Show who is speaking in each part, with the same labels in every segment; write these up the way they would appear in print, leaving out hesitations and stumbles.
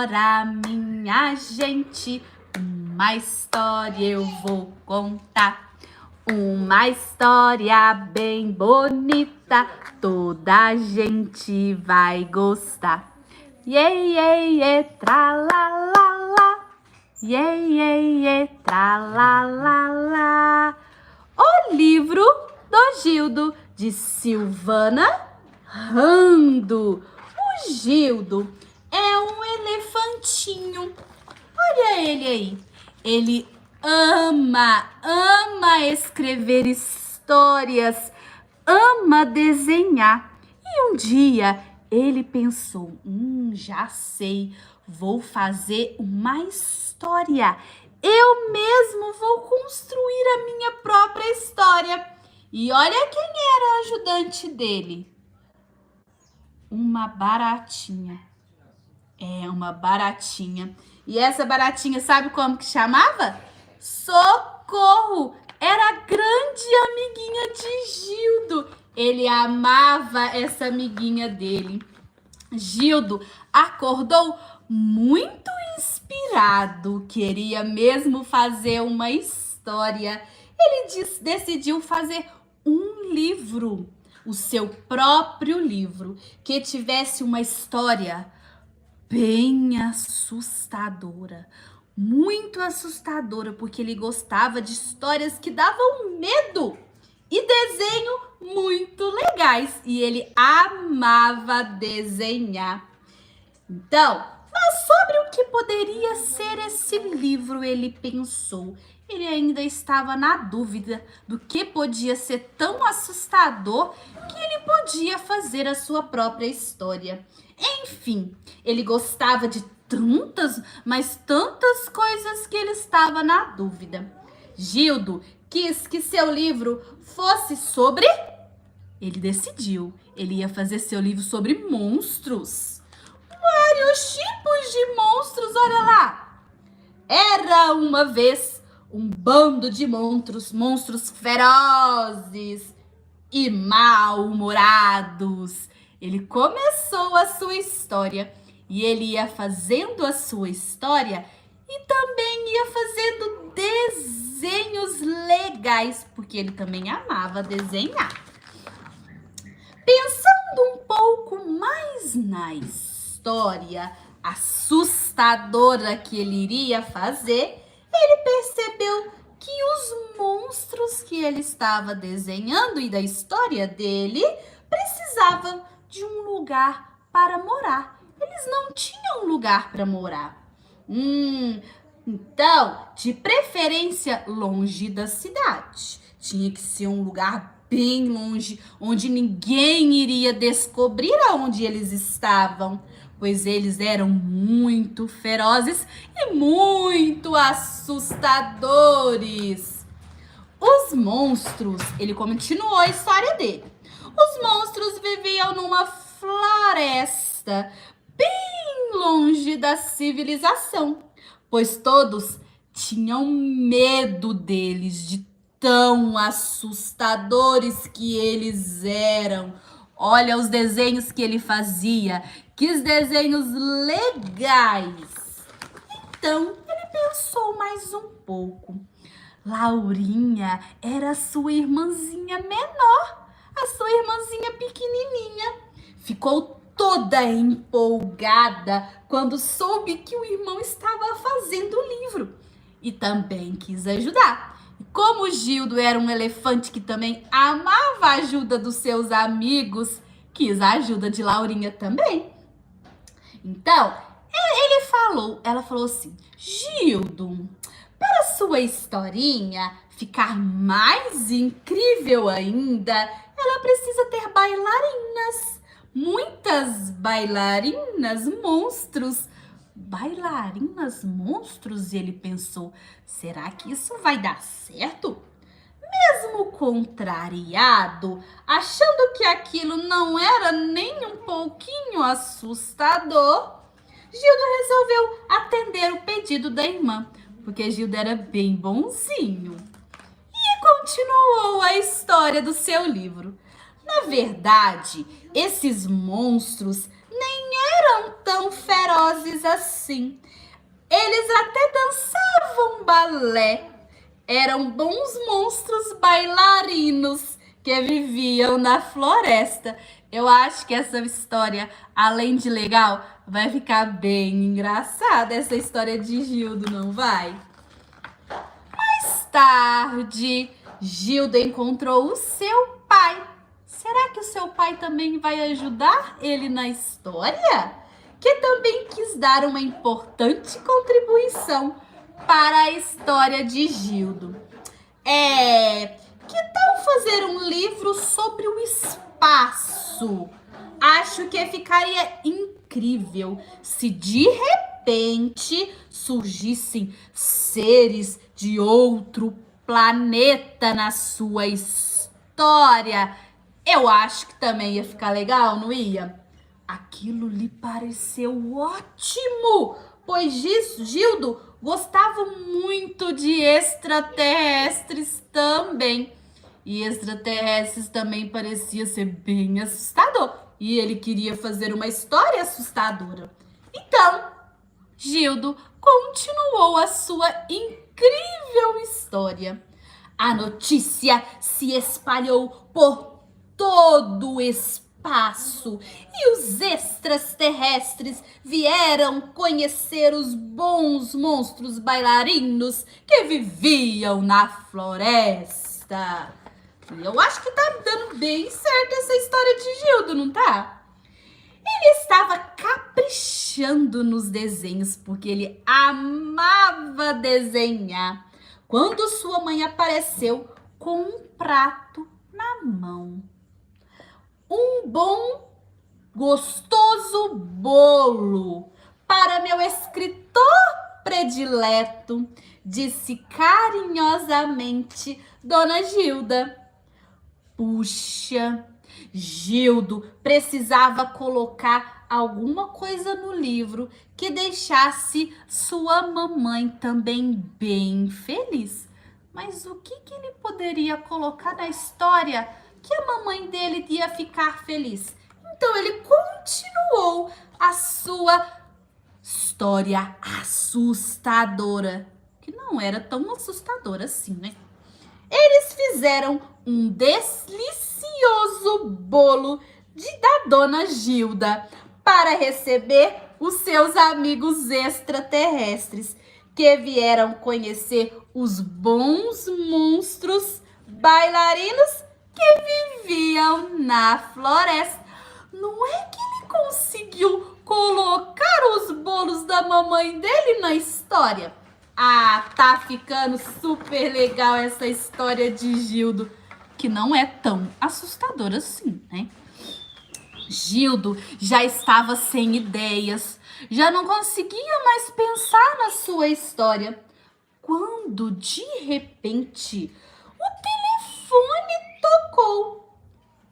Speaker 1: Ora, minha gente, uma história eu vou contar. Uma história bem bonita, toda a gente vai gostar. Iê, iê, iê, tralalala, iê, iê, iê, tralalala. O livro do Gildo, de Silvana Rando. O Gildo é um elefantinho. Olha ele aí. Ele ama escrever histórias, ama desenhar. E um dia ele pensou, já sei, vou fazer uma história. Eu mesmo vou construir a minha própria história. E olha quem era o ajudante dele. Uma baratinha. Uma baratinha. E essa baratinha, sabe como que chamava? Socorro! Era a grande amiguinha de Gildo. Ele amava essa amiguinha dele. Gildo acordou muito inspirado. Queria mesmo fazer uma história. Ele decidiu fazer um livro. O seu próprio livro. Que tivesse uma história bem assustadora, muito assustadora, porque ele gostava de histórias que davam medo e desenho muito legais, e ele amava desenhar. Então, mas sobre o que poderia ser esse livro, ele pensou. Ele ainda estava na dúvida do que podia ser tão assustador que ele podia fazer a sua própria história. Enfim, ele gostava de tantas coisas que ele estava na dúvida. Gildo quis que seu livro fosse sobre... Ele decidiu, ele ia fazer seu livro sobre monstros. Vários tipos de monstros, olha lá. Era uma vez um bando de monstros ferozes e mal-humorados. Ele começou a sua história e ele ia fazendo a sua história e também ia fazendo desenhos legais, porque ele também amava desenhar. Pensando um pouco mais na história assustadora que ele iria fazer, ele percebeu que os monstros que ele estava desenhando e da história dele precisavam de um lugar para morar. Eles não tinham lugar para morar. Então, de preferência longe da cidade. Tinha que ser um lugar bem longe, onde ninguém iria descobrir aonde eles estavam, pois eles eram muito ferozes e muito assustadores. Os monstros, ele continuou a história dele. Os monstros viviam numa floresta bem longe da civilização, pois todos tinham medo deles, de tão assustadores que eles eram. Olha os desenhos que ele fazia, que desenhos legais. Então, ele pensou mais um pouco. Laurinha era sua irmãzinha menor, a sua irmãzinha pequenininha. Ficou toda empolgada quando soube que o irmão estava fazendo o livro e também quis ajudar. Como o Gildo era um elefante que também amava a ajuda dos seus amigos, quis a ajuda de Laurinha também. Então, ela falou assim, Gildo, para sua historinha ficar mais incrível ainda, ela precisa ter bailarinas. Muitas bailarinas monstros. Bailarinas monstros? E ele pensou, será que isso vai dar certo? Mesmo contrariado, achando que aquilo não era nem um pouquinho assustador, Gildo resolveu atender o pedido da irmã, porque Gildo era bem bonzinho. E continuou a história do seu livro. Na verdade, esses monstros nem eram tão ferozes assim. Eles até dançavam balé. Eram bons monstros bailarinos que viviam na floresta. Eu acho que essa história, além de legal, vai ficar bem engraçada. Essa história de Gildo, não vai? Mais tarde, Gildo encontrou o seu pai. Será que o seu pai também vai ajudar ele na história? Que também quis dar uma importante contribuição para a história de Gildo. Que tal fazer um livro sobre o espaço? Acho que ficaria incrível se de repente surgissem seres de outro planeta na sua história. Eu acho que também ia ficar legal, não ia? Aquilo lhe pareceu ótimo, pois Gildo gostava muito de extraterrestres também. E extraterrestres também parecia ser bem assustador. E ele queria fazer uma história assustadora. Então, Gildo continuou a sua incrível história. A notícia se espalhou por todo o espaço e os extraterrestres vieram conhecer os bons monstros bailarinos que viviam na floresta. Eu acho que tá dando bem certo essa história de Gildo, não tá? Ele estava caprichando nos desenhos porque ele amava desenhar quando sua mãe apareceu com um prato na mão. Um bom, gostoso bolo para meu escritor predileto, disse carinhosamente Dona Gilda. Puxa, Gildo precisava colocar alguma coisa no livro que deixasse sua mamãe também bem feliz. Mas o que ele poderia colocar na história que a mamãe dele ia ficar feliz? Então ele continuou a sua história assustadora, que não era tão assustadora assim, né? Eles fizeram um delicioso bolo da Dona Gilda para receber os seus amigos extraterrestres que vieram conhecer os bons monstros bailarinos que viviam na floresta. Não é que ele conseguiu colocar os bolos da mamãe dele na história? Ah, tá ficando super legal essa história de Gildo, que não é tão assustadora assim, né? Gildo já estava sem ideias, já não conseguia mais pensar na sua história, quando de repente o telefone tocou.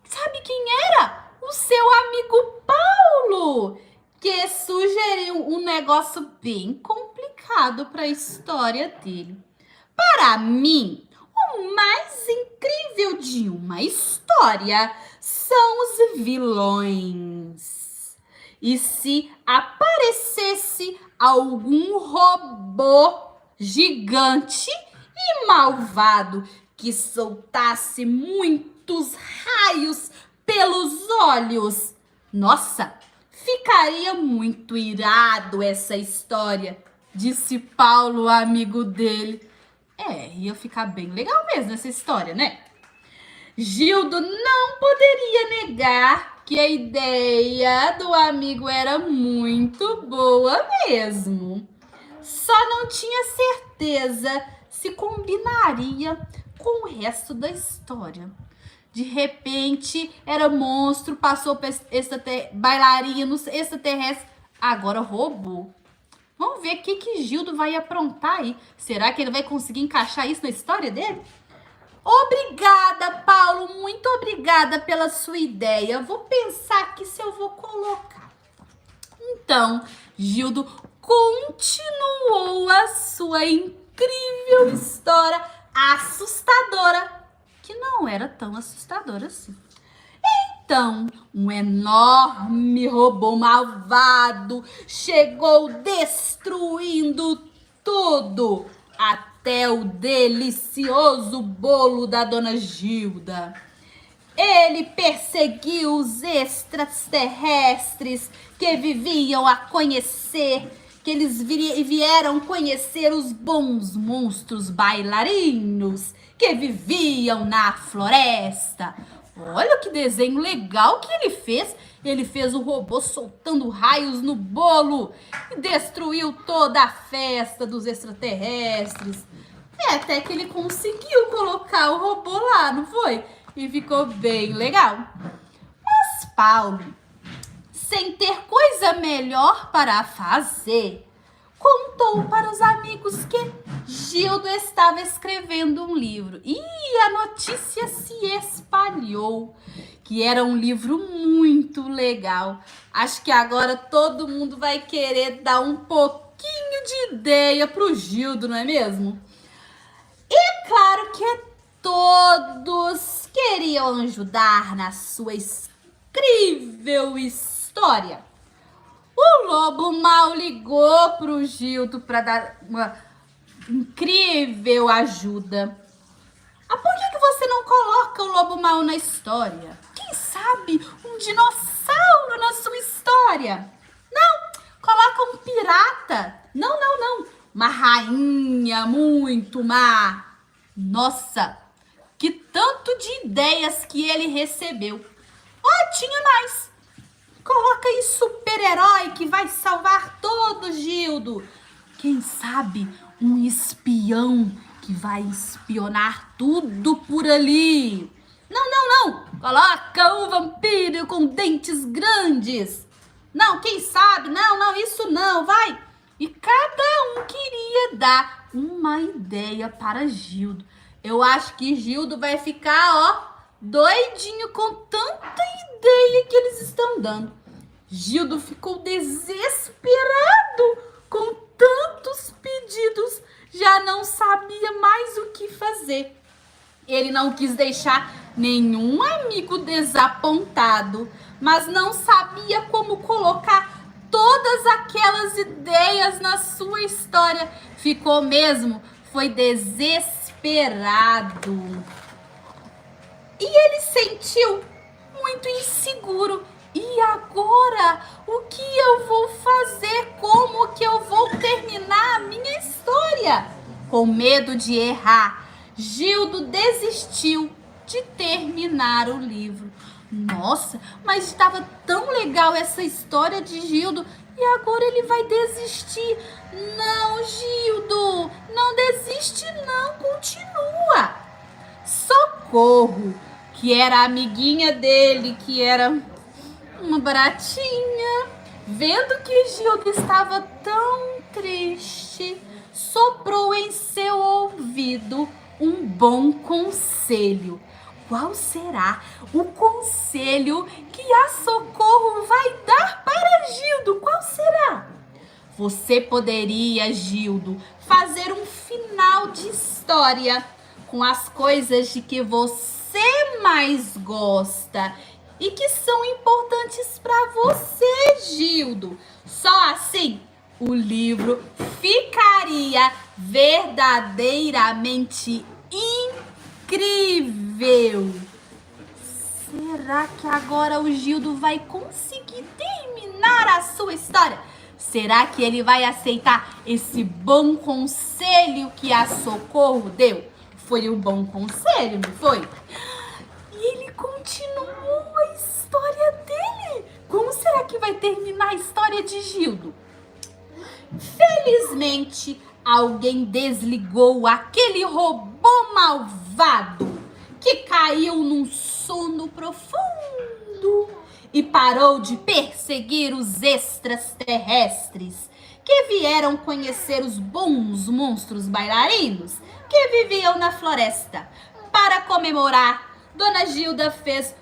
Speaker 1: Sabe quem era? O seu amigo Paulo, que sugeriu um negócio bem complicado para a história dele. Para mim, o mais incrível de uma história são os vilões. E se aparecesse algum robô gigante e malvado que soltasse muitos raios pelos olhos, nossa, ficaria muito irado essa história, disse Paulo, amigo dele. Ia ficar bem legal mesmo essa história, né? Gildo não poderia negar que a ideia do amigo era muito boa mesmo. Só não tinha certeza se combinaria com o resto da história. De repente, era monstro, passou para bailarinos, extraterrestres, agora robô. Vamos ver o que Gildo vai aprontar aí. Será que ele vai conseguir encaixar isso na história dele? Obrigada, Paulo, muito obrigada pela sua ideia. Vou pensar aqui se eu vou colocar. Então, Gildo continuou a sua incrível história assustadora, que não era tão assustadora assim. Então, um enorme robô malvado chegou destruindo tudo, até o delicioso bolo da Dona Gilda. Ele perseguiu os extraterrestres que viviam a conhecer, que eles vieram conhecer os bons monstros bailarinos que viviam na floresta. Olha que desenho legal que ele fez. Ele fez o robô soltando raios no bolo e destruiu toda a festa dos extraterrestres. Até que ele conseguiu colocar o robô lá, não foi? E ficou bem legal. Mas Paulo, sem ter coisa melhor para fazer, contou para os amigos que Gildo estava escrevendo um livro. E a notícia se espalhou, que era um livro muito legal. Acho que agora todo mundo vai querer dar um pouquinho de ideia para o Gildo, não é mesmo? E claro que todos queriam ajudar na sua incrível história. O lobo mal ligou pro Gildo para dar uma incrível ajuda. Por que você não coloca o lobo mal na história? Quem sabe um dinossauro na sua história? Não, coloca um pirata. Não. Uma rainha muito má. Nossa, que tanto de ideias que ele recebeu. Tinha mais. Coloca aí super-herói que vai salvar todos, Gildo. Quem sabe um espião que vai espionar tudo por ali. Não. Coloca um vampiro com dentes grandes. Não, quem sabe? Não, isso não, vai. E cada um queria dar uma ideia para Gildo. Eu acho que Gildo vai ficar, doidinho com tanta ideia que eles estão dando. Gildo ficou desesperado com tantos pedidos, já não sabia mais o que fazer. Ele não quis deixar nenhum amigo desapontado, mas não sabia como colocar todas aquelas ideias na sua história. Foi desesperado. E ele sentiu muito inseguro. E agora, o que eu vou fazer? Como que eu vou terminar a minha história? Com medo de errar, Gildo desistiu de terminar o livro. Nossa, mas estava tão legal essa história de Gildo e agora ele vai desistir. Não, Gildo, não desiste não, continua. Socorro, que era a amiguinha dele, que era uma baratinha, vendo que Gildo estava tão triste, soprou em seu ouvido um bom conselho. Qual será o conselho que a Socorro vai dar para Gildo? Qual será? Você poderia, Gildo, fazer um final de história com as coisas de que você mais gosta e que são importantes para você, Gildo. Só assim o livro ficaria verdadeiramente incrível. Será que agora o Gildo vai conseguir terminar a sua história? Será que ele vai aceitar esse bom conselho que a Socorro deu? Foi um bom conselho, não foi? E ele continuou a história dele. Como será que vai terminar a história de Gildo? Felizmente, alguém desligou aquele robô malvado que caiu num sono profundo e parou de perseguir os extraterrestres que vieram conhecer os bons monstros bailarinos que viviam na floresta. Para comemorar, Dona Gilda fez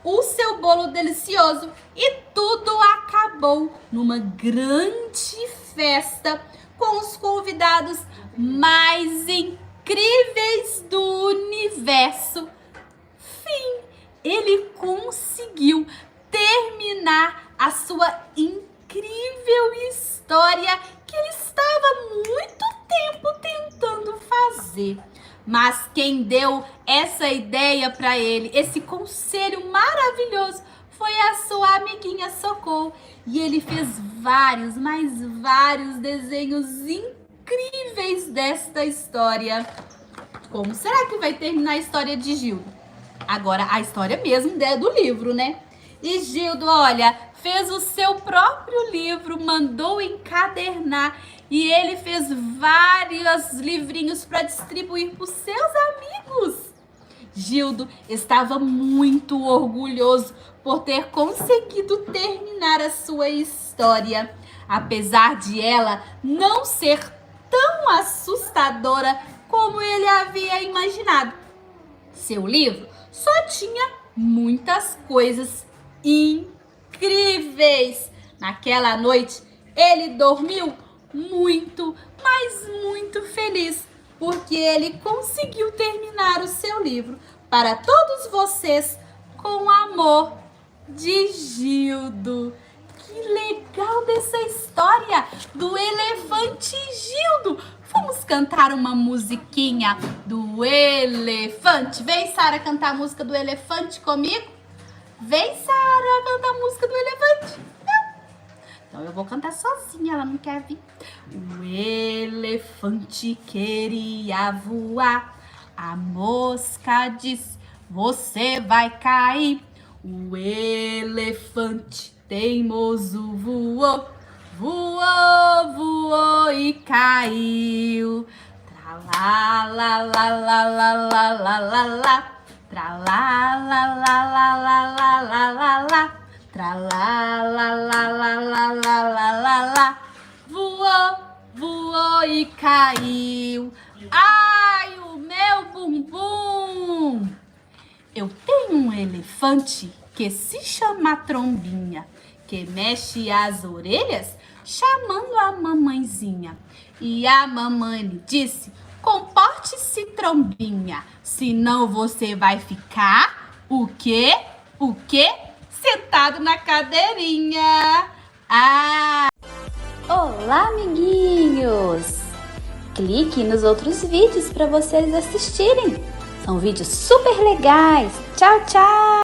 Speaker 1: o seu bolo delicioso e tudo acabou numa grande festa com os convidados mais incríveis do universo. Fim. ele conseguiu terminar a sua incrível história que ele estava muito tempo tentando fazer. Mas quem deu essa ideia para ele, esse conselho maravilhoso, foi a sua amiguinha Socorro. E ele fez vários, mas vários desenhos incríveis desta história. Como será que vai terminar a história de Gildo? Agora, a história mesmo do livro, né? E Gildo, olha, fez o seu próprio livro, mandou encadernar e ele fez vários livrinhos para distribuir para os seus amigos. Gildo estava muito orgulhoso por ter conseguido terminar a sua história, apesar de ela não ser tão assustadora como ele havia imaginado. Seu livro só tinha muitas coisas incríveis. Naquela noite, ele dormiu muito, mas muito feliz, porque ele conseguiu terminar o seu livro para todos vocês com amor de Gildo. Que legal dessa história do elefante Gildo. Vamos cantar uma musiquinha do elefante. Vem, Sara, cantar a música do elefante comigo? Vem, Sara, cantar a música do elefante. Não. Então eu vou cantar sozinha, ela não quer vir. O elefante queria voar. A mosca disse, você vai cair. O elefante teimoso voou. Voou, voou e caiu. Tralá, lá, lá, lá, lá, lá, lá, lá, lá. Tralá, lá, lá, lá, lá, lá, lá, lá, lá. Tralá, lá, lá, lá, lá, lá, lá, lá, lá. Voou, voou e caiu. Ai, o meu bumbum! Eu tenho um elefante que se chama Trombinha, que mexe as orelhas chamando a mamãezinha. E a mamãe lhe disse, comporte-se, Trombinha, senão você vai ficar, o quê? O quê? Sentado na cadeirinha. Ah!
Speaker 2: Olá, amiguinhos! Clique nos outros vídeos para vocês assistirem. São vídeos super legais. Tchau, tchau!